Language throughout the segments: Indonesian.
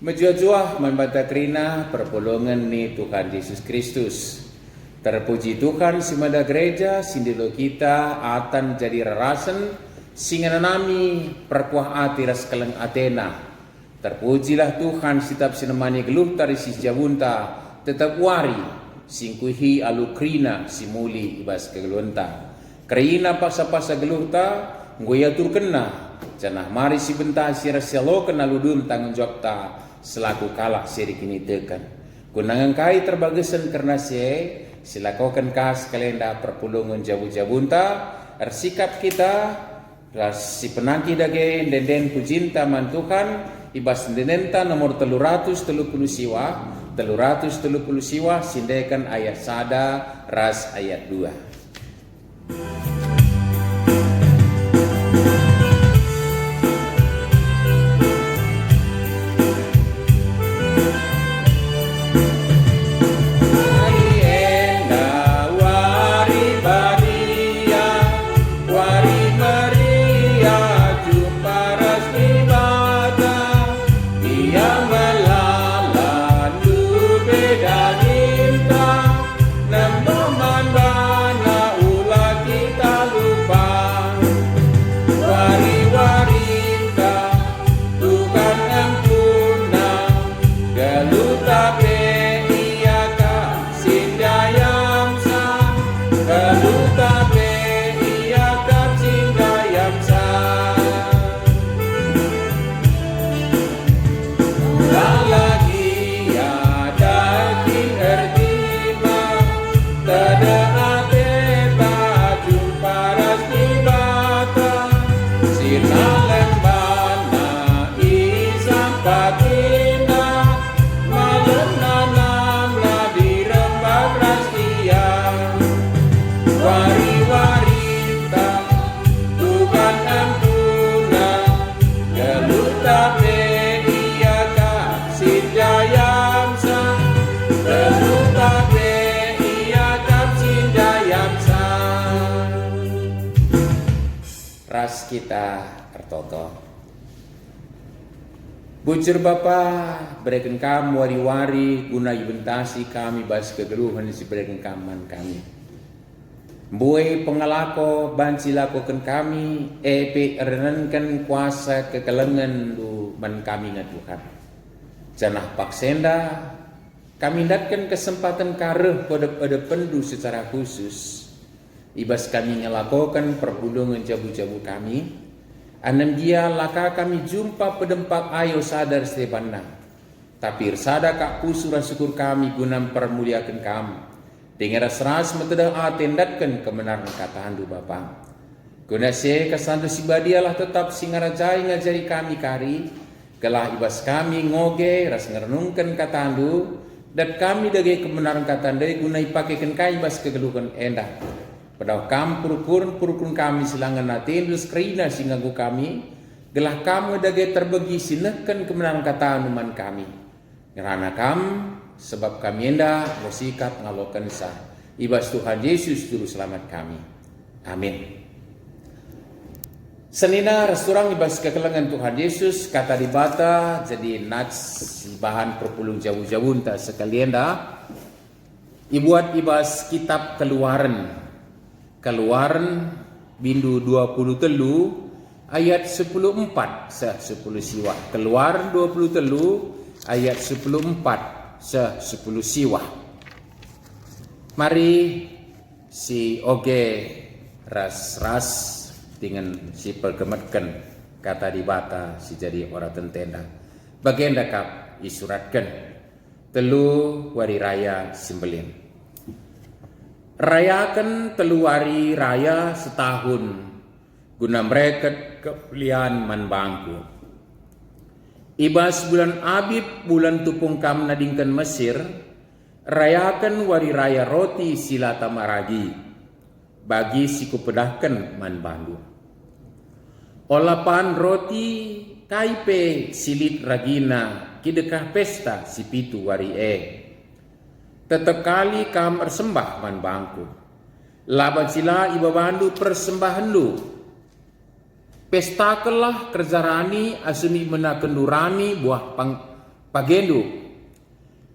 Menjua-jua membantah kerina perpolongan ni Tuhan Yesus Kristus. Terpuji Tuhan simada gereja sindilo kita atan jadi rarasan singa nami perkuah ati ras keleng Athena. Terpujilah Tuhan sitap sinemani geluh tari sis jabunta tetap wari singkuhi alu krina simuli ibas kegelunta. Kerina pasa-pasa geluh ta ngoyatur kena janah mari si bentah si rasyalo kena ludum tanggung jawab ta selaku kalak siri kini tekan. Kunangan kai terbagasan karena silakokan kas kalenda perpulungan jabu-jabunta ersikap kita si penangki dage denden pujinta man Tuhan ibas denenta nomor 330 siwa sindekan ayat sada ras ayat 2. Ras kita ertoto. Bujur Bapa berikan kami wari-wari guna ibentasi kami bas kegeluhan si berikan kaman kami. Buai pengalako banci lakukan kami epe renankan kuasa kekelengan lu man kami ngat Tuhan. Janah paksenda kami datkan kesempatan kareh pada pendu secara khusus. Ibas kami ngelakokan perpulungan jabu-jabu kami. Anam dia laka kami jumpa pedempak ayo sadar Stepana. Tapi sada kak pusura syukur kami guna permuliakan kami. Dengan ras meteda atendatkan kebenaran kata handu Bapa. Guna se kesandu sibadialah tetap singarajai ngajari kami kari. Kelah ibas kami ngoge ras ngerenungkan kata handu. Dan kami dage kebenaran kata handu guna ipakaikan kai ibas kegeluhan endah. Padahal kam purukun kami silangan natin dus kerina singagu kami gelah kamu dage terbagi sinekan kemenangan kata anuman kami ngerana kam sebab kami enda bersikap ngalokan sah ibas Tuhan Yesus juru selamat kami amin. Senina resturang ibas kekelengan Tuhan Yesus kata dibata jadi nats bahan perpulung jauh-jauh tak sekalian dah ibuat ibas kitab Keluaran bindu 20 telu ayat 14 sah 10 siwa. Keluaran 20 telu ayat 14 sah 10 siwa. Mari si oge ras dengan si pergemetkan kata dibata si jadi orang tentenda. Bagian dakap isuratkan telu wari raya sembelin. Rayakan teluari raya setahun guna mereka kepelian man bangku. Ibas bulan Abib bulan tupung kam nadingkan Mesir rayakan wari raya roti silata maragi bagi siku pedahkan man bangku. Olapan roti kaipe silit ragina kidekah pesta si pitu wari tetap kali kam ersembah man bangku. Laban sila iba bandu persembahan lu. Pesta kelah kerjarani asuni mena kendurani buah Pagendu,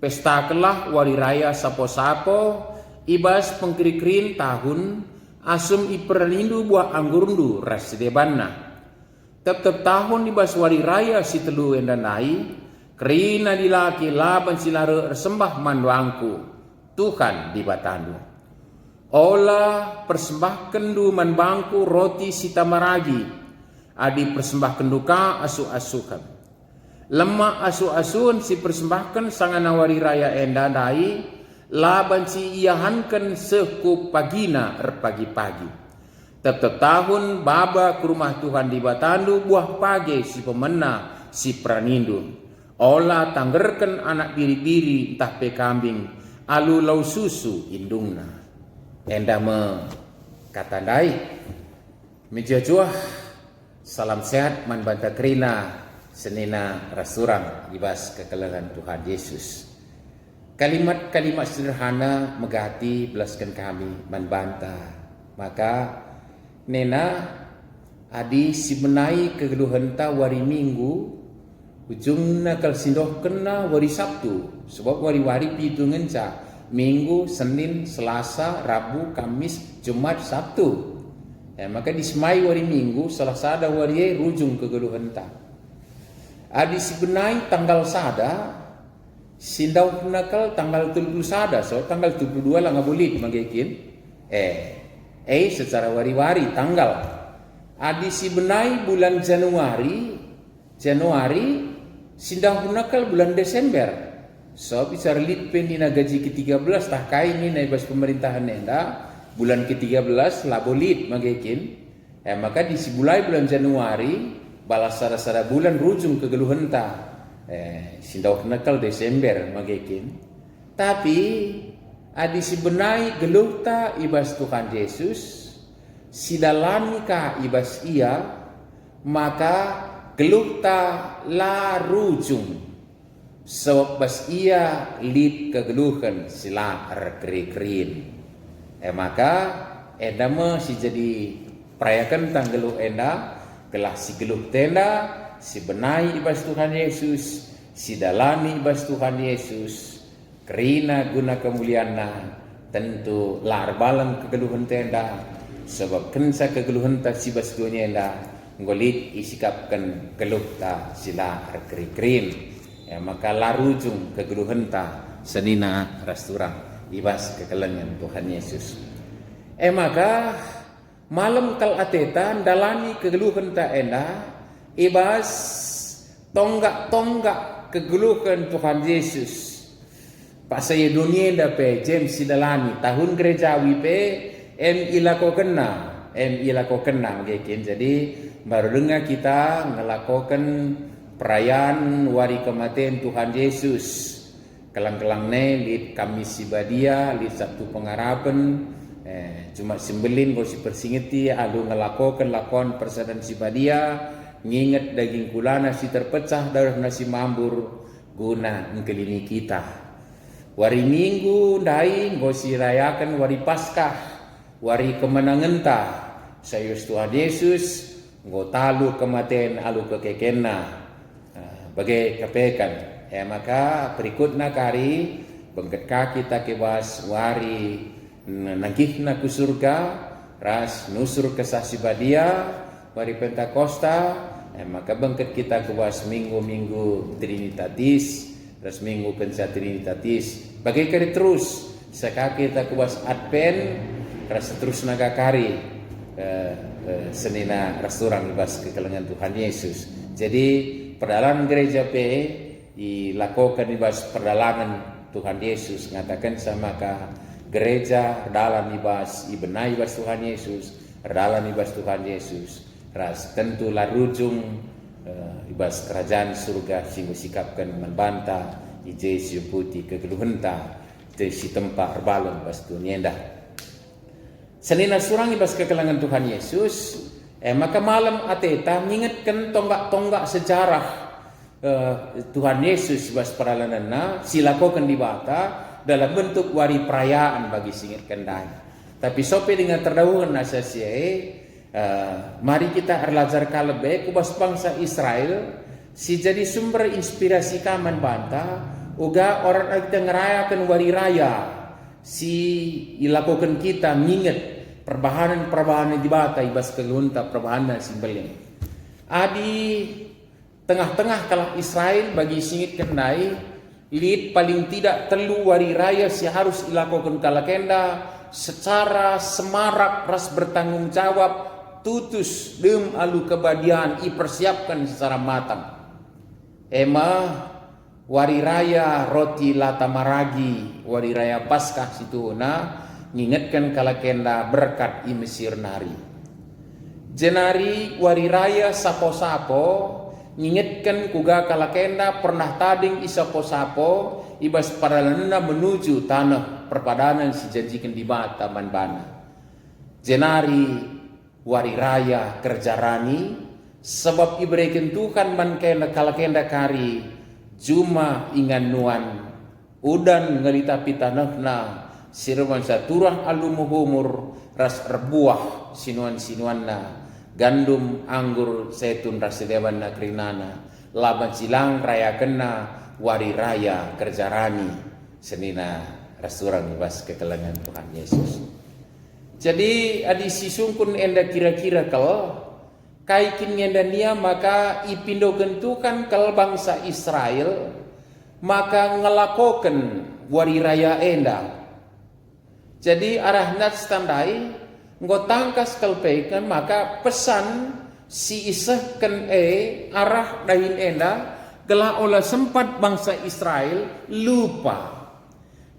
pesta kelah wari raya sapo-sapo, ibas pengkiri-kirin tahun, asum iperindu buah anggurndu ras debanna. Tep-tep tahun ibas wari raya si telu endanai, kerina dilaki laban silare ersembah manduangku, Tuhan di batandu. Olah persembahkan du manbangku roti sitamaragi, adi persembahkan duka asu-asukan. Lemak asu-asun si persembahkan sangana wari raya endanai, laban si iahankan sekup pagina pagi-pagi. Tetap tahun baba ke rumah Tuhan di batandu buah pagi si pemena si pranindu. Olah tanggerkan anak biri-biri entah pe kambing alu lau susu indungna. Enda me katandai meja juah salam sehat man banta kerina senina rasurang ibas kekelahan Tuhan Yesus. Kalimat-kalimat sederhana megati belaskan kami man banta. Maka nena adi si menai kegeluhan ta wari minggu ujungna kal sindoh kena wari Sabtu sebab wari-wari pitungan ca Minggu, Senin, Selasa, Rabu, Kamis, Jumat, Sabtu. Maka disemai wari Minggu salah sada wari rujung kegeluhan ta. Adi si benai tanggal sada sindau nakal tanggal 30 sada so tanggal 72 lah ngabulit magikin. Secara wari-wari tanggal adi si benai bulan Januari sindah nakal bulan Desember so bisa relit penina gaji ke-13 tah kai ni naibas pemerintahan nenda bulan ke-13 labolit magikin maka di si bulai bulan Januari balas sada-sada bulan rujung kegeluhan ta sindah nakal Desember magikin tapi adi si benai geluh ta ibas Tuhan Yesus, si dalami ka ibas ia, maka geluh ta la rujung. Sebab bas ia lid kegeluhan sila keri-kerin. Maka enda si jadi perayakan tang geluh enda, kelah si geluh tenda, si benai ibas Tuhan Yesus, si dalami ibas Tuhan Yesus. Kerina guna kemuliaanna tentu lar balang kegeluhan tenda sebab kensa kegeluhan ta si bas dunia enda ngolit isikapkan geluh ta sila keri-kerin maka larujung kegeluhan ta senina rasturang ibas kekelengan Tuhan Yesus maka malam kal atetan dalami kegeluhan ta enda ibas tonggak kegeluhan Tuhan Yesus pasaya dunia dah pe jem sidalani tahun gerejawi pe ilako kena mungkin jadi baru dengar kita ngelakukan perayaan wari kematian Tuhan Yesus kelang-kelang ne lid Kamis Sibadia lid Sabtu Pengharapan cuma sembelin kau si persingiti alu ngelakukan lakon persadaran Sibadia nginget daging kulana si terpecah darah nasi mambur guna ngkelini kita. Wari Minggu dai gosi rayakan wari Paskah, wari kemenangan ta. Sayus Tuhan Yesus go talu kematian alu kekekena bagai kepekan. Maka berikutna kari bengket kaki ta kebas wari nangkihna ku surga ras nusur kesasibadia wari Pentakosta. Maka bengket kita kebas minggu-minggu Trinitatis ras minggu pensa Trinitatis bagai kari terus sekaki kita kubas Advent ras terus naga kari senina rasturang ibas kekelengan Tuhan Yesus. Jadi perdalangan gereja pe dilakukan ibas perdalangan Tuhan Yesus ngatakan sama ka gereja dalam ibas ibenai ibas Tuhan Yesus dalam ibas Tuhan Yesus ras tentu larujung ibas kerajaan surga sing sikapkan membanta ije si putih kegeluhenta te si tempat erbalon bas dunia dah senina surang ibas kekelangan Tuhan Yesus maka malam ateta mengingatkan tonggak-tonggak sejarah Tuhan Yesus bas peralanan silakokan di bata dalam bentuk wari perayaan bagi singit kendai tapi sope dengan terdahulu nasasiai mari kita erlajar kalebe kubas bangsa Israel Si jadi sumber inspirasi kaman banta, uga orang kita ngerayakan wari raya. Si ilakukan kita nginget perbahanan di bata ibas kelunta perbahanan simbelin. Adi tengah-tengah kalah Israel bagi singit kendai, lid paling tidak telu wari raya si harus ilakukan kalah kenda secara semarak ras bertanggung jawab tutus dem alu kebadian ipersiapkan secara matang. Wari raya roti lata maragi, wari raya Paskah situ ngingetkan kala kenda berkat i Mesir nari. Jenari wari raya sapo-sapo ngingetkan kuga kala kenda pernah tading isapo-sapo ibas paralana menuju tanah perpadanan si janjikan di bata manbana. Jenari wari raya kerjarani sebab iberikan Tuhan man kenda kala kenda kari juma ingan nuan udan ngelita pitanahna sirwan saturah alumuhumur ras erbuah sinuan-sinuanna gandum anggur setun ras dewan nakrinana laban silang raya kena wari raya kerjarani senina rasurang ibas kekelangan Tuhan Yesus. Jadi adi sisungkun enda kira-kira kalau kaikin ngendania maka ipindo gentukan kal bangsa Israel maka ngelakoken wari raya enda. Jadi arah nat standai ngotangkas kalpeikan maka pesan si isahkan arah dahin enda gelah olah sempat bangsa Israel lupa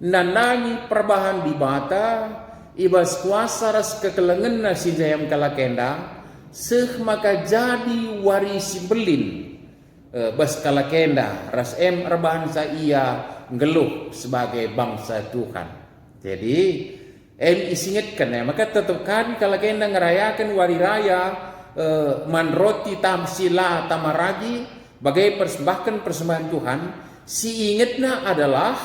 nanani perbahan di bata ibas kuasa ras kekelengan si jayam kalakenda seh maka jadi warisi belin bas kalakenda ras erbahan sa ia ngeluh sebagai bangsa Tuhan. Jadi isingetkan maka tetapkan kalakenda ngerayakan wari raya manroti tamsila tamaragi bagai persembahkan persembahan Tuhan si ingetna adalah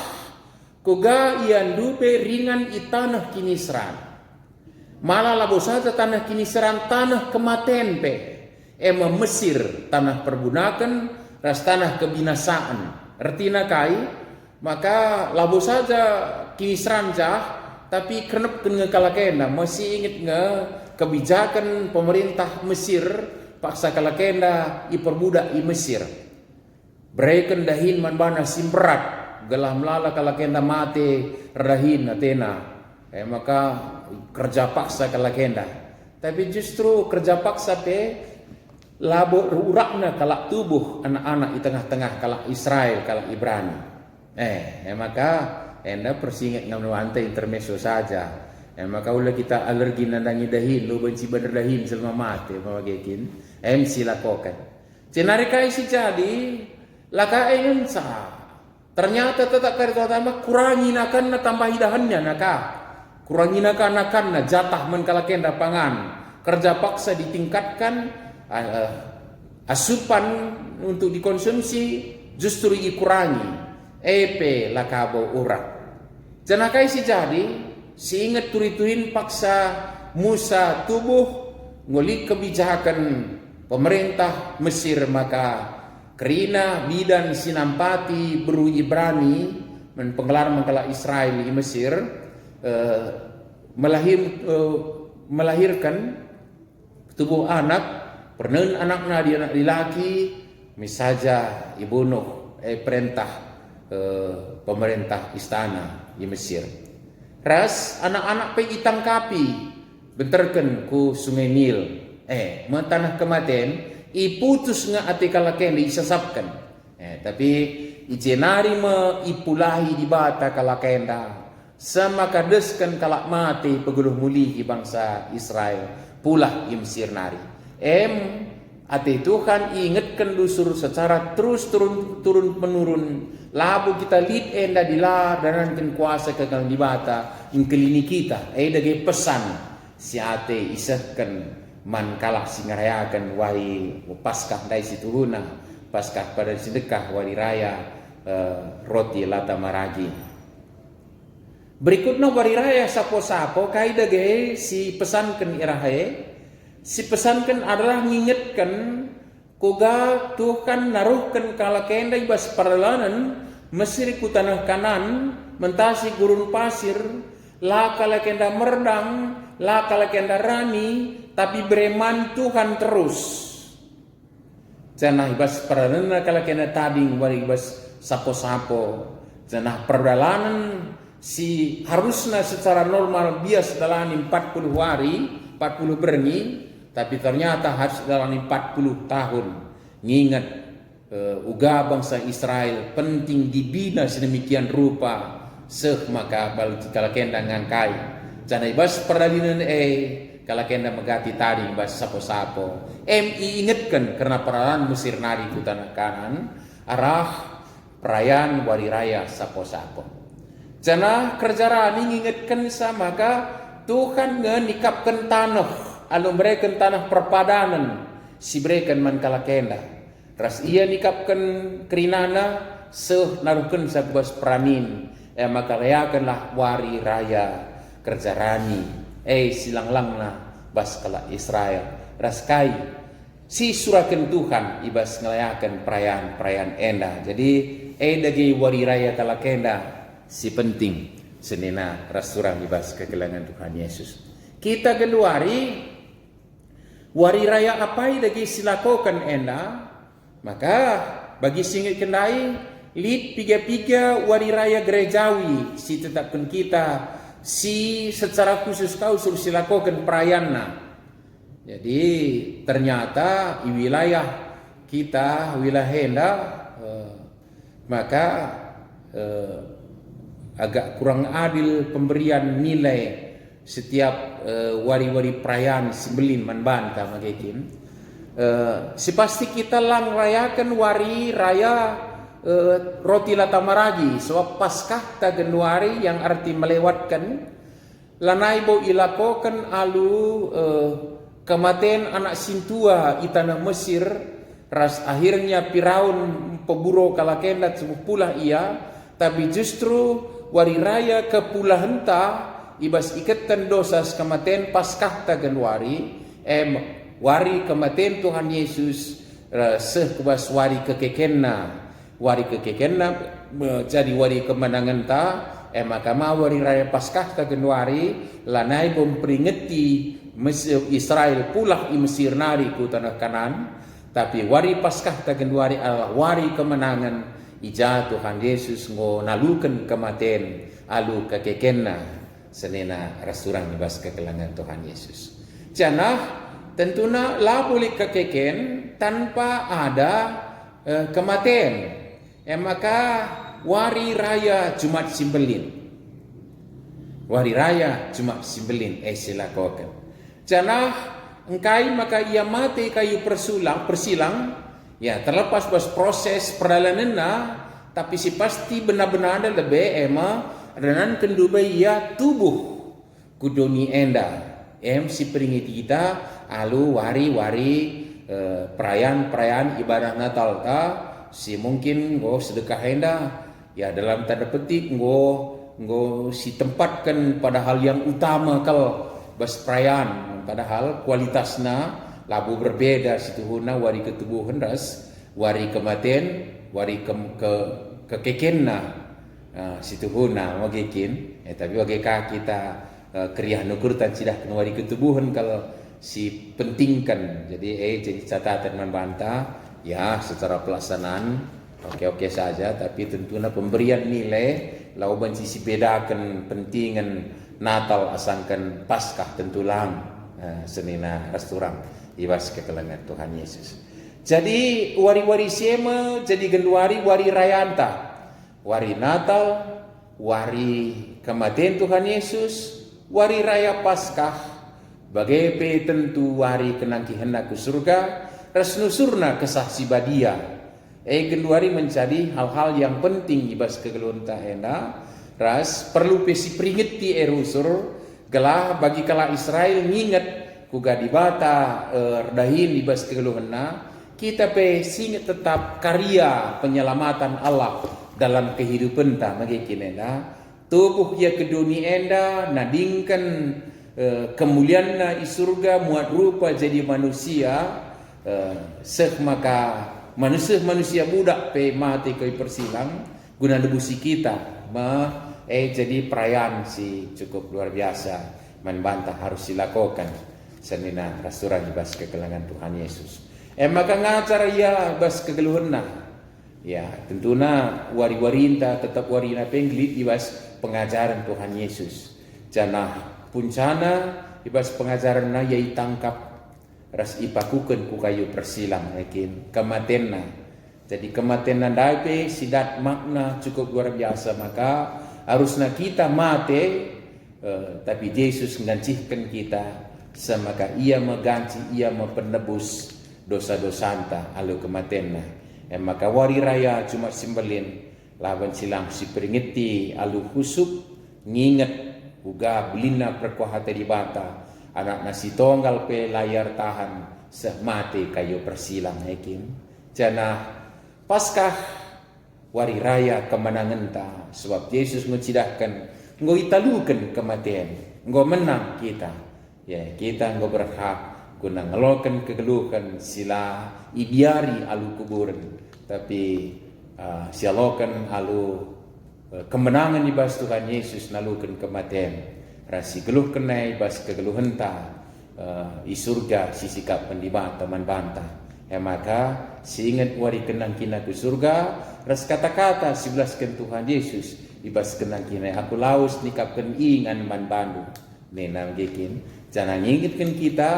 koga ian dupe ringan i tanah kinisran. Malah labo saja tanah kinisran tanah kematen pe. Mesir tanah perbudakan ras tanah kebinasaan. Artina kai maka labo saja kinisran jah tapi kenep kena kalakenda masih inget nge kebijakan pemerintah Mesir paksa kalakenda i perbudak i Mesir. Bereken dahin manbana simperat gelah melala kalakenda mate rahin Athena maka kerja paksa kalakenda tapi justru kerja paksa pe labo urakna kalak tubuh anak-anak di tengah-tengah kalak Israel kalak Ibrani maka enda persingat ngam nuante intermeso saja maka ulah kita alergi nandangi dahin lu benci bener dahin selama mate mamagekin silakokan cenarikai si jadi laka ensa ternyata tetap kari utama kurangin akan tambah hidahannya kurangin akan jatah menkalakenda pangan kerja paksa ditingkatkan asupan untuk dikonsumsi justru dikurangi lakabo urak janakai si jadi seingat turi-turin paksa Musa tubuh ngulik kebijakan pemerintah Mesir maka kerina bidan sinampati beru Ibrani penggelar mengkala Israel di Mesir melahirkan tubuh anak pernen anaknya dia anak laki misaja ibunuh perintah pemerintah istana di Mesir ras anak-anak pe itangkapi benterken ku sungai Nil tanah kematen iputus nga ati kalakenda isasapkan tapi ijenari me ipulahi di bata kalakenda sama kadeskan kalak mati peguluh mulihi bangsa Israel pulah imsir nari ati Tuhan ingatkan lusur secara terus turun menurun labu kita lid enda dilar dan kuasa kekal di bata ingkelini kita dagi pesan si ate isahkan man kalah singarayakan wari Paskah dai situhuna Paskah pada sedekah wari raya roti lata maragi. Berikutnya wari raya sapo-sapo kai dage si pesankan irahe si pesankan adalah ngingetkan Koga Tuhan naruhkan kalakenda ibas perjalanan Mesir ku tanah kanan mentasi gurun pasir la kalakenda merdang la kalakenda rani tapi bereman Tuhan terus. Janah ibas perjalanan kalakenda tading wari ibas sapo-sapo. Janah perjalanan si harusnya secara normal bias dalam 40 hari 40 berni, tapi ternyata harus dalam 40 tahun. Ngingat uga bangsa Israel penting dibina sedemikian rupa maka kalau kenda ngangkai. Jangan ibas peralinan kalau kenda megati tadi ibas sapo-sapo. Ingatkan karena peralahan Mesir nari ku tanah kanan arah perayaan wari raya sapo-sapo. Jana kerjaan ingatkan sama maka Tuhan ngenikapkan tanah, alu mereka tanah perpadanan, si mereka man kalakenda. Ras ia nikapkan kerinana, naruhkan sabas pramin, maka rayakanlah wari raya kerjarani, silanglang bas kala Israel. Ras kai, si surakan Tuhan ibas ngelayakan perayaan endah. Jadi, dagi wari raya kalakenda, si penting. Senina rasurang ibas kegelangan Tuhan Yesus. Kita geluari wari raya apa dagi silakokan enda, maka bagi singgit kendai lid piga-piga wari raya gerejawi si tetapkan kita si secara khusus kau suruh silakokan perayaanna. Jadi ternyata di wilayah kita wilayah enda maka agak kurang adil pemberian nilai setiap wari-wari perayaan sembelin manbanta magekin. Si pasti kita lang rayakan wari raya roti latamaragi sebab Paskah ta Januari yang arti melewatkan lanai bo ilakokan alu kematian anak sintua di tanah Mesir ras akhirnya Firaun peburo kalakenda pula ia tapi justru wari raya kepulahenta ibas ikatan dosa kematian Paskah ta Januari wari kematian Tuhan Yesus sekebas wari kekekenna jadi wari kemenangan ta maka wari raya Paskah ta Januari lanai bom peringati Israel pulah i Mesir nari ku tanah kanan tapi wari Paskah ta Januari adalah wari kemenangan ija Tuhan Yesus ngo nalukan kematian alu kekekenna senena rasurang ibas kekelangan Tuhan Yesus. Janah tentunya la boleh kekeken tanpa ada kematian. Maka wari raya Jumat Simbelin. Wari raya Jumat Simbelin silakokan. Janah engkai maka ia mati kayu persilang ya terlepas bos proses perjalanan tapi si pasti benar-benar ada lebih dan kendua ia tubuh kudoni enda si peringit kita alu wari-wari perayaan ibadah Natal ta si mungkin sedekah enda ya dalam tanda petik si tempatkan pada hal yang utama kalau bas perayaan padahal kualitasnya labu berbeda situhuna wari ketubuhan ras wari kematian wari kekekenna situhuna wagekin tapi wageka kita kriah nukur tan sidah kena wari ketubuhan kalau si pentingkan jadi jadi catatan membantah ya secara pelaksanaan oke saja tapi tentunya pemberian nilai lauban sisi bedakan pentingan Natal asangkan Paskah tentulang senina restoran ibas kekelangan Tuhan Yesus. Jadi wari-wari sema jadi genduari wari rayanta. Wari Natal, wari kematian Tuhan Yesus, wari raya Paskah. Bagai tentu wari kenangki hendak ke surga, resnusurna kesaksi badia. Genduari menjadi hal-hal yang penting ibas kegelunta hena. Ras perlu pesi peringeti erusur gelah bagi kala Israel nginget kuga dibata dahin ibas kegeluhana kita singet tetap karya penyelamatan Allah dalam kehidupan ta magikinena tubuh ya ke dunia enda nadingkan kemuliaan na di surga muat rupa jadi manusia seh maka manusia budak pe mati koi persilang guna debusi kita jadi perayaan si cukup luar biasa membantah harus dilakukan senina rasuran ibas kekelangan Tuhan Yesus. Maka ngacar ya bas kegeluhna. Ya, tentunya wari-warinta tetap warina penglit ibas pengajaran Tuhan Yesus. Jana puncana ibas pengajaran na yai tangkap ras ipakuken ku kayu persilang yakin kematenna. Jadi kematenan dape sidat makna cukup luar biasa, maka harusnya kita mati tapi Yesus menggantikan kita semaka ia mengganti, ia penebus dosa-dosanta alu kematenna. Maka wari raya cuma simbolin lawan silang si peringeti alu husuk nginget uga belina perkuahata di bata anak nasi tonggal pe layar tahan seh mati kayu persilang yakin. Jana Paskah wari raya kemenangan ta sebab Yesus mencidahkan nggo italukan kematian, nggo menang kita. Ya, kita nggo berhak guna ngelokan kegeluhan sila ibiari alu kuburan, tapi sialokan alu kemenangan di bas Tuhan Yesus nalukan kematian. Rasi geluh kenai bas kegeluhan ta i surga sisikap pendibat teman bantah. Maka seingat wari kenang kina ke surga ras kata-kata 11 Tuhan Yesus ibas kenang kina aku laus nikapkan ingan man bandu nenang gekin jangan ngingitkan kita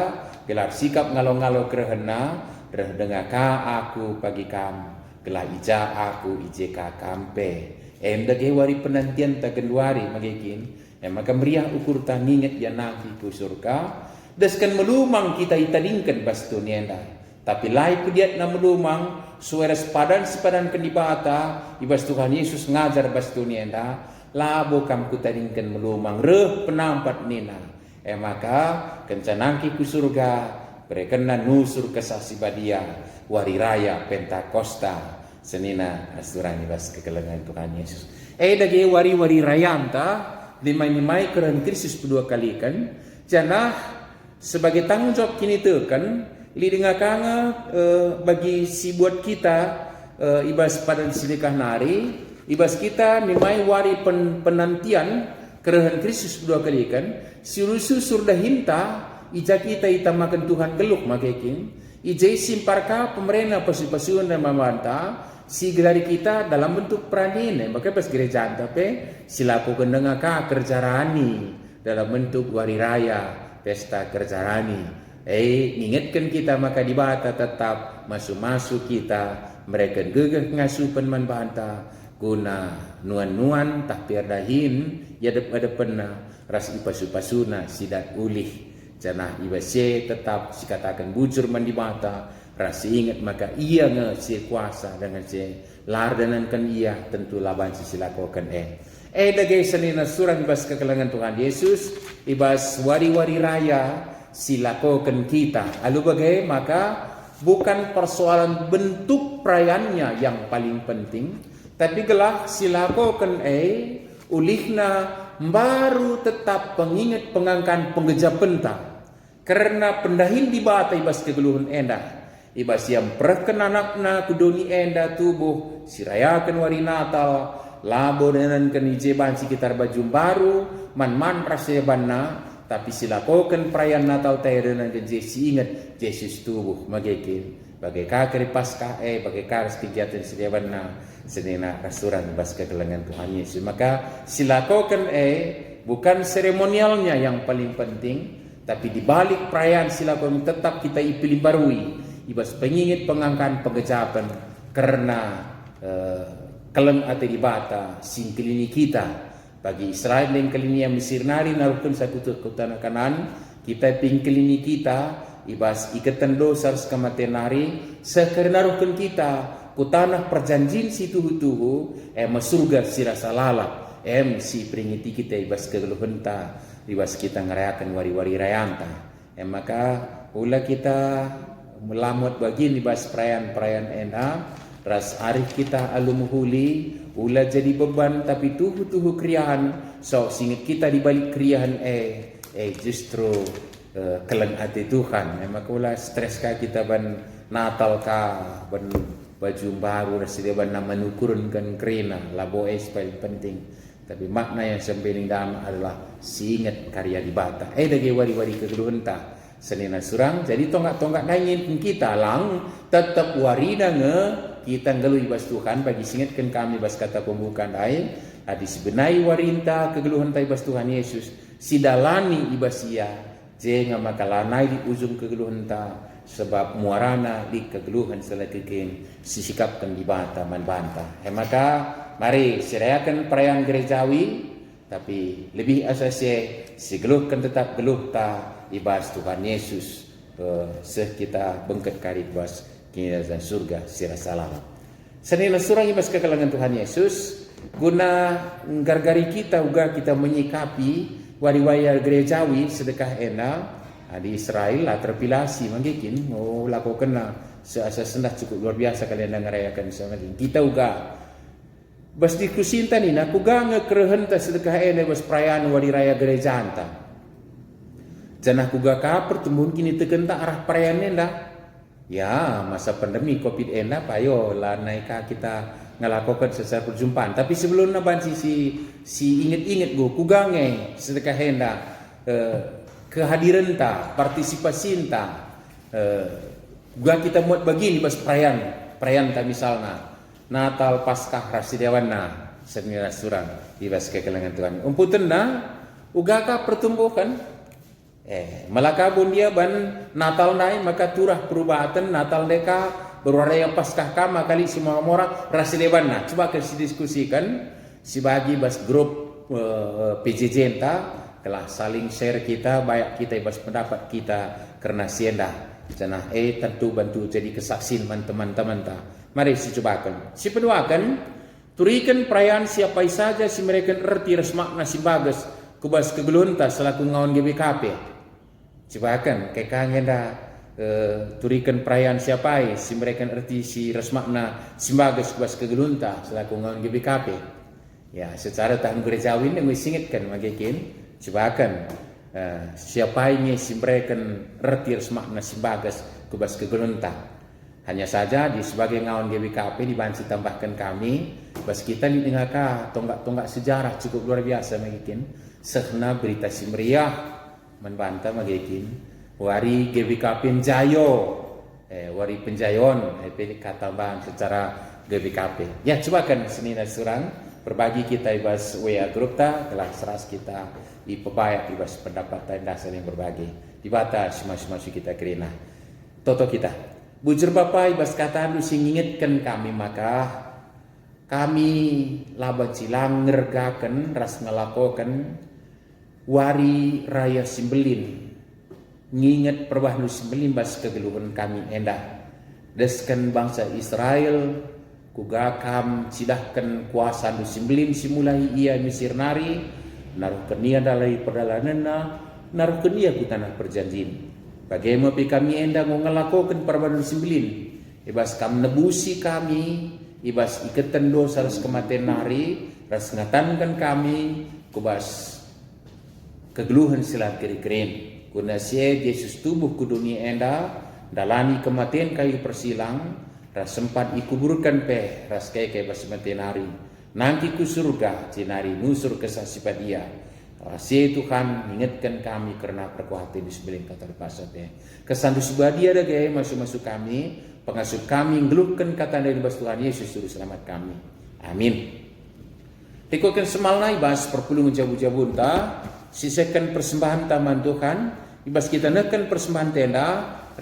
gelar sikap ngalo-ngalo kerehena reh dengar ka aku pagi kamu gelar ija aku ije ka kampe dage wari penantian ta kenduari magekin maka meriah ukur ta nginget ya nanti ke surga deskan melumang kita itadingkan bastu nienda. Tapi lai pediat na melumang suara sepadan kendibata ibas Tuhan Yesus ngajar bas dunia enda labo kam kutadingkan melumang reh penampat nina maka kencanangki ku surga berekena nusur kesasi badia wari raya Pentakosta senina asturan ibas kekelengan Tuhan Yesus dage wari-wari rayanta limai-limai keren Kristus kedua kali kan jana sebagai tanggung jawab kini tekan lidinga kanga bagi si buat kita ibas pada silikah nari ibas kita nimai wari penantian kerehan Kristus kedua kali kan si rusu surda hinta ija kita ita makan Tuhan geluk makekin ija simparka pemerintah pasukan dan mamanta si gelari kita dalam bentuk peranin maka pas gereja tapi silaku kendengaka kerja rani dalam bentuk wari raya pesta kerja rani ingatkan kita maka di bata tetap masuk-masuk kita mereka gegeh ngasupan man banta guna nuan-nuan tak perdahin ya depan ras ipasu-pasuna sidat ulih janah ibase tetap sikatakan bujur man di bata ras ingat maka ia nge kuasa dengan lardanankan ia tentu laban silakokan dagay sanina surah ibas kekelangan Tuhan Yesus ibas wari-wari raya silakokan kita. Lalu bagai maka bukan persoalan bentuk perayaannya yang paling penting, tapi gelah silakokan ulihna baru tetap pengingat pengangkan pengeja penta. Karena pendahin di bata ibas kegeluhan enda. Ibas yang perkenanakna kudoni enda tubuh sirayakan wari Natal labo dengan kenijeban sekitar baju baru man rasebanna tapi silakokan perayaan Natal tayo dan Yesus ingat Yesus tubuh magekin bagai kakari Paskah bagai karas kegiatan sediawan na senina restoran bas kekelangan Tuhan Yesus maka silakokan bukan seremonialnya yang paling penting tapi di balik perayaan silakokan tetap kita ipilih barui ibas pengingat pengangkan pengejapan karena kelem ate di bata singkelini kita bagi Israel yang kelini yang Mesir nari naruhkan satu kota kanan kita pingkelini kita ibas ikatan dosa kematian nari sekarang naruhkan kita ku tanah perjanjian si tuhu surga sirasa lalap si peringiti kita ibas kegeluhan ta ibas kita ngerayakan wari-wari rayanta maka ula kita melamut bagian ibas perayaan enak ras arif kita alumuhuli ula jadi beban tapi tuhu kriahan so singit kita di balik kriahan justru keleng hati Tuhan. Maka ulah stres kita ban Natal ban baju baru rasa ban nama nukurunkan kerina labo paling penting. Tapi makna yang sembeling dalam adalah singet karya di bata. Dagi wari-wari kegeluhan ta senina surang. Jadi tonggak-tonggak nangin kita lang tetap warina kita ngeluh ibas Tuhan bagi singetkan kami bas kata pembukaan lain. Adi sebenai warinta kegeluhan ta ibas Tuhan Yesus. Sidalani ibas ia. Jangan makalanai di ujung kegeluhan ta. Sebab muarana di kegeluhan selekeken sisikapkan di bata man banta. Maka mari serayakan perayaan gerejawi. Tapi lebih asasnya si geluh kan tetap geluh ta ibas Tuhan Yesus kita bengket kari ibas kinazan surga sira salam. Senina surang ibas kekalangan Tuhan Yesus guna gargari kita uga kita menyikapi wari-wari gerejawi sedekah di Israel lah terpilasi manggikin lako kena seasa sendah cukup luar biasa kalian ngerayakan sama kita uga bas diskusi tani nak uga ngekerehen ta sedekah bas perayaan wari raya gereja anta. Janah kuga ka pertumbuhan kini teken tak arah perayaan dah. Ya masa pandemi COVID payo lah naika kita ngelakukan secara perjumpaan. Tapi sebelum banci si inget-inget go kuga sedekah kehadiran ta, partisipasi ta. Gua kita muat begini bas perayaan ta misalnya Natal Paskah Rasidewana senira surang ibas kekelangan Tuhan. Umputan uga ka pertumbuhan malakabun dia ban Natal nai maka turah perubahan Natal deka berwarna yang Paskah kama kali semua mora Rasidewana. Coba kita diskusikan si bagi bas grup PJJ enta telah saling share kita banyak kita ibas pendapat kita karena sienda janah tentu bantu jadi kesaksian teman-teman ta. Mari si cobakan si peduakan turikan perayaan siapa saja si mereka erti resmakna si bagus kubas kegelunta selaku ngawan GBKP. Cobakan kekangnya dah turikan perayaan siapa si mereka erti si resmakna si bagus kubas kegelunta selaku ngawan GBKP. Ya secara tahun gerejawin yang disingitkan magikin. Cobakan siapa ini si mereka erti resmakna si bagus kubas kegelunta. Hanya saja di sebagai ngawan GBKP dibantu tambahkan kami bas kita di tengah tonggak-tonggak sejarah cukup luar biasa magikin. Sehna berita si meriah membantah magikin wari GBKP Jayo wari penjayon pilih kata bahan secara GBKP. Ya cobakan senina surang berbagi kita ibas WA grup ta telah seras kita di pebayak ibas pendapat dasar yang berbagi di batas masing-masing kita kerina toto kita. Bujur Bapak ibas kata lu sing ingetkan kami maka kami laba cilang ngergakan ras ngelakokan wari raya Simbelin nginget perbah lu Simbelin bas kegeluhan kami endah deskan bangsa Israel kugakam cidahkan kuasa lu Simbelin simulai ia Mesir nari naruh kenia dalai perdalanana naruh kenia ku tanah perjanjian. Bagaimana kami endang ngelakukan perbuatan Simbelin ibas kam nebusi kami ibas ikatan dosa ras kematian nari ras ngatankan kami kubas kegeluhan silat kiri-kirin kuna sie Yesus tubuh ku dunia enda dalani kematian kayu persilang ras sempat ikuburkan pe ras keke bas kematian nari nanti ku surga cinari nusur kesasipat dia. Rahasia Tuhan ingatkan kami karena perkuatan di sebelah kata pasatnya. Kesan dia ada gaya masuk-masuk kami, pengasuh kami ngeluhkan kata dari bas Tuhan Yesus suruh selamat kami. Amin. Tikokan semalna ibas perpuluh menjabu-jabu ta, sisakan persembahan taman Tuhan, ibas kita nekan persembahan tenda,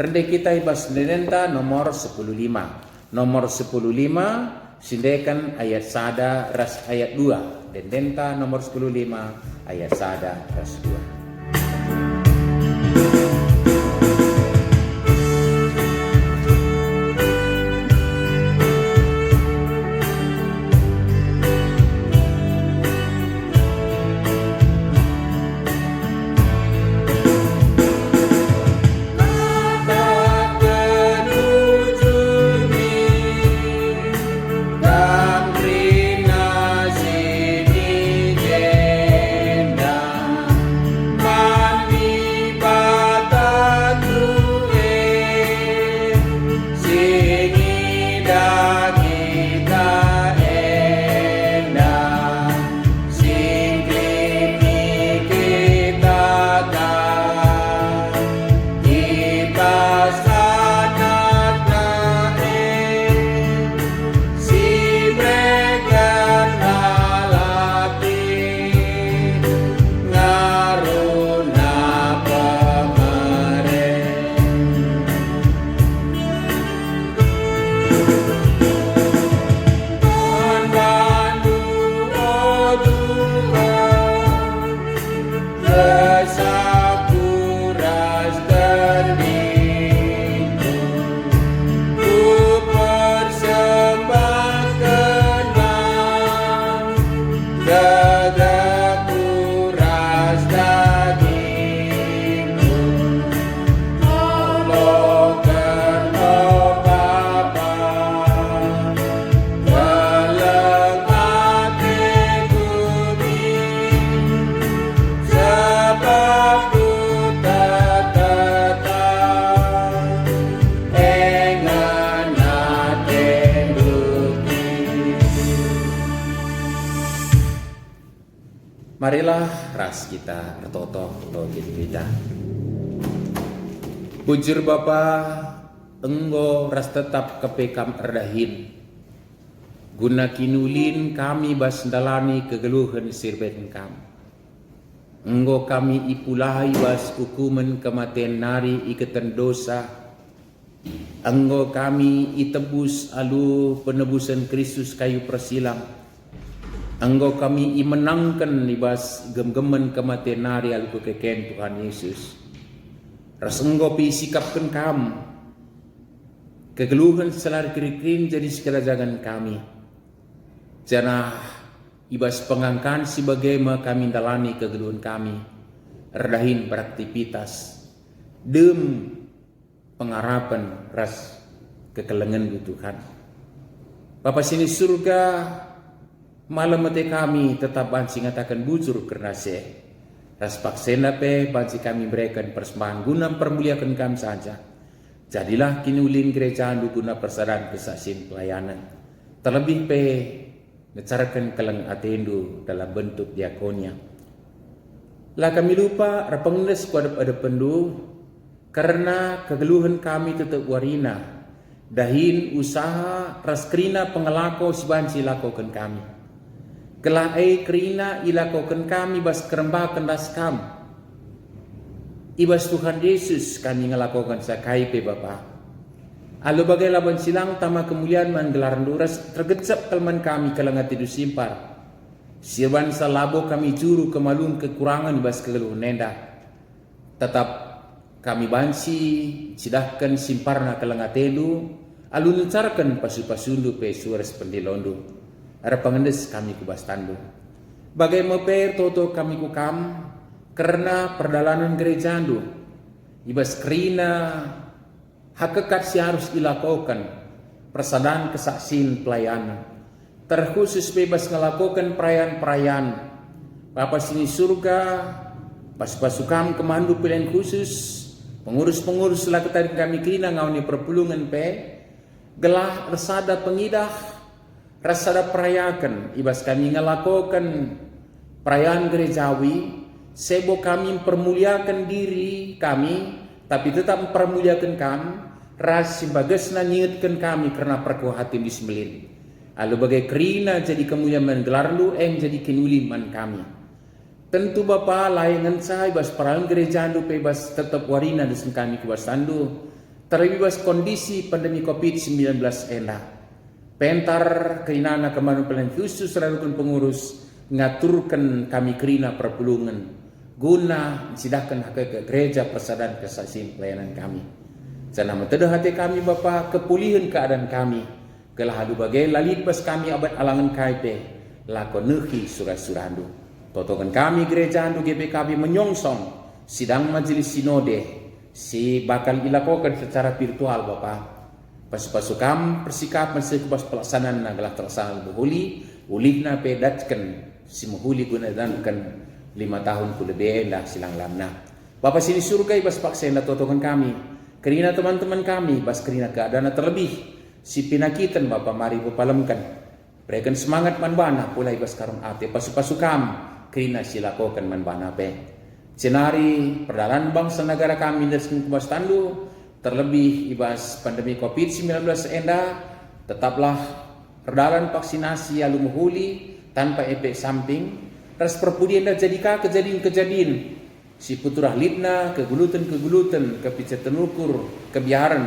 rendah kita ibas nenta nomor 105. Nomor 105 sindekan ayat sada ras ayat 2. Dendenta nomor 105 ayat sada ras 2. Marilah ras kita retoto kita. Bujur Bapa, enggo ras tetap kepekam erdahin. Guna kinulin kami bas dalani kegeluhan sirben kam. Enggo kami ipulahi bas hukuman kematian nari ikatan dosa. Enggo kami itebus alu penebusan Kristus kayu persilang. Enggo kami imenangkan ibas gem-gemen kematian nari alu kekeken Tuhan Yesus. Ras enggo pi sikapkan kam. Kegeluhan selari kirikin jadi sekerajangan kami. Jana ibas pengangkan sebagai kami dalani kegeluhan kami. Erdahin beraktivitas. Dem pengharapan ras kekelengan Tuhan. Bapa sini surga malam mati kami tetap bansi ngatakan bujur kerana se. Ras paksena pe bansi kami berikan persembahan guna permuliakan kami saja. Jadilah kini ulin gereja guna persadaran kesaksian pelayanan. Terlebih pe ngecarakan keleng atendu dalam bentuk diakonia. Lah kami lupa rapengnes kuadap ada pendu karena kegeluhan kami tetap warina. Dahin usaha raskrina pengelako sibansi lakokan kami. Kelah krina ilakokan kami bas kerembakan das kam. Ibas Tuhan Yesus kami ngelakokan sakai pe Bapa. Alu bagai laban silang tama kemuliaan menggelar duras tergecap kelman kami kalangan tidur simpar. Sirban salabo kami juru kemalun kekurangan ibas kegeluhan nenda. Tetap kami bansi sidahkan simparna kalangan telu. Alu nuncarkan pasu-pasundu pe suaras pendilondo. Ada pengendes kami kubas tandu. Bagai meper toto kami kukam karena perdalanan gereja andu. Ibas kerina hakikat si harus dilakukan persadaran kesaksian pelayanan. Terkhusus bebas ngelakukan perayaan-perayaan. Bapa sini surga, pas-pasukam kemandu pilihan khusus, pengurus-pengurus lakukan kami kina ngawani perpulungan pe, gelah resada pengidah, resada perayakan. Ibas kami ngelakukan perayaan gerejawi, sebo kami mempermuliakan diri kami, tapi tetap mempermuliakan kami. Ras simbagesna nyiutkan kami karena perkuhatin dismelin. Alu bagai kerina jadi kemuliaan menggelar lu jadi kenuliman kami. Tentu Bapa layangan saya bas perang gereja andu bebas tetap warina desen kami kubas andu. Terlebih bas kondisi pandemi COVID-19 enak. Pentar keinana kemana pelayan khusus rarukun pengurus ngaturkan kami kerina perpulungan. Guna sidahkan hak gereja persadaran kesaksian pelayanan kami. Sana metedah hati kami Bapa kepulihan keadaan kami. Kelah adu bagai lalit bas kami abad alangan kaipe. Lakon nehi surah-surandu. Totokan kami gereja andu GPKB menyongsong sidang majelis sinode. Si bakal dilakukan secara virtual Bapa. Pas-pasukam persikapan sekubas pelaksanaan nagalah terlaksana buhuli. Ulihna pedatkan si muhuli guna dankan 5 tahun ku lebih dah silang lamna. Bapa sini surga ibas paksa yang totokan kami. Kerina teman-teman kami bas kerina keadaan terlebih si pinakitan Bapa mari bupalemkan. Berikan semangat manbana pula ibas karun ate pasu-pasukam kerina silakokan manbana pe. Cenari perdalan bangsa negara kami dan kubas tandu terlebih ibas pandemi COVID-19 enda tetaplah perdalan vaksinasi alu muhuli tanpa efek samping. Ras perpudian dah jadikah kejadian-kejadian si puturah litna, kegulutan, kepicatan ukur, kebiaran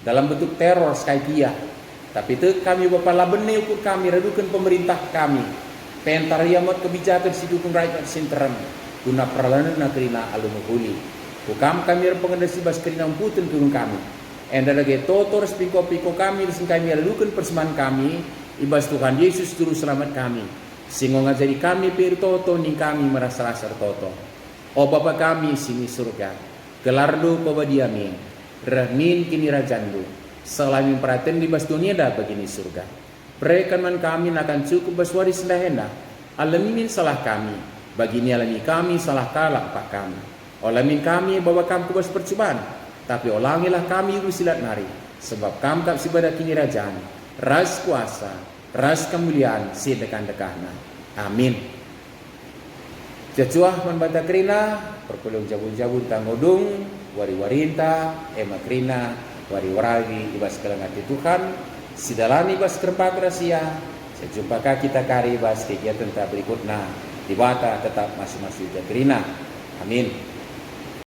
dalam bentuk teror sekaitia. Tapi itu kami Bapa labene ukur kami, redukan pemerintah kami. Pentar yamat kebijakan si dukung rakyat sinteram. Guna perlawanan kerina alumuhuli. Kukam kami pengendasi bas kerina umputun turun kami. Enda lagi totor spiko-piko kami, desin kami redukan persembahan kami. Ibas Tuhan Yesus turun selamat kami. Sehingga ngajari kami pirtoto ning kami merasa rasa toto. O Bapa kami sini surga, gelardo pabadiamin, rahmin kini rajandu, selamin perhatian di bas dunia dah begini surga. Berikan man kami akan cukup baswari sendahenda, alamin salah kami, bagini alami kami salah kalah pak kami. Alamin kami bawa kami kubas percobaan, tapi ulangilah kami usilat nari, sebab kami kap sibadah kini rajaan, ras kuasa, ras kemuliaan sedekan dekahna. Amin. Jacuah membata krina, perpulung jabun-jabun tangodung, wari-warinta, ema krina, wari-warawi, ibas kelengati Tuhan, sidalani ibas kerpa gracia, sejumpa kita kari ibas kegiatan tak berikutnya, di bata tetap masih-masih jakrina. Amin.